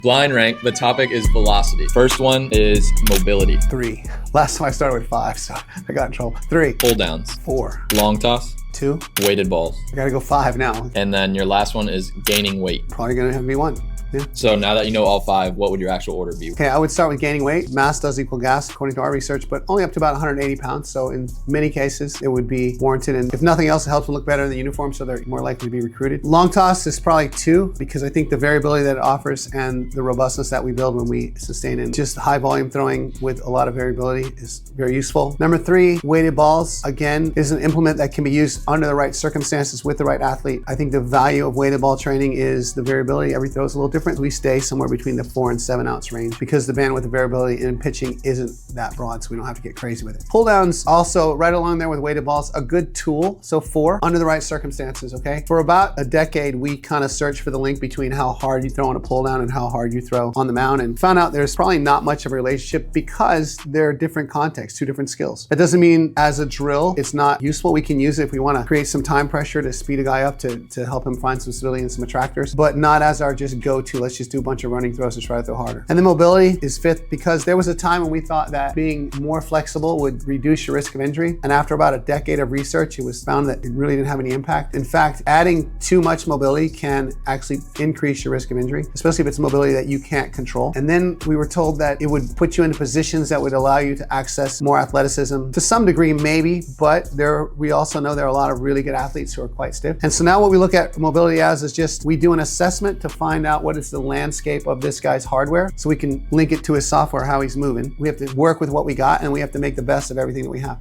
Blind rank, the topic is velocity. First one is mobility. 3. Last time I started with 5, so I got in trouble. 3. Pull downs. 4. Long toss. 2. Weighted balls. I gotta go 5 now. And then your last one is gaining weight. Probably gonna have me 1. Yeah. So now that you know all 5, what would your actual order be? Okay, I would start with gaining weight. Mass does equal gas, according to our research, but only up to about 180 pounds. So in many cases, it would be warranted. And if nothing else, it helps them look better in the uniform, so they're more likely to be recruited. Long toss is probably 2, because I think the variability that it offers and the robustness that we build when we sustain in just high volume throwing with a lot of variability is very useful. Number 3, weighted balls, again, is an implement that can be used under the right circumstances with the right athlete. I think the value of weighted ball training is the variability. Every throw is a little different. We stay somewhere between the 4 and 7 ounce range because the bandwidth of variability in pitching isn't that broad, so we don't have to get crazy with it. Pull downs also right along there with weighted balls, a good tool. So 4, under the right circumstances, okay? For about a decade, we kind of searched for the link between how hard you throw on a pull down and how hard you throw on the mound, and found out there's probably not much of a relationship because they're different contexts, 2 different skills. That doesn't mean as a drill, it's not useful. We can use it if we want to create some time pressure to speed a guy up to help him find some stability and some attractors, but not as our just go-to, let's just do a bunch of running throws to try to throw harder. And the mobility is 5th because there was a time when we thought that being more flexible would reduce your risk of injury. And after about a decade of research, it was found that it really didn't have any impact. In fact, adding too much mobility can actually increase your risk of injury, especially if it's mobility that you can't control. And then we were told that it would put you into positions that would allow you to access more athleticism. To some degree, maybe, but we also know there are a lot of really good athletes who are quite stiff. And so now what we look at mobility as is just, we do an assessment to find out what is the landscape of this guy's hardware so we can link it to his software, how he's moving. We have to work with what we got and we have to make the best of everything that we have.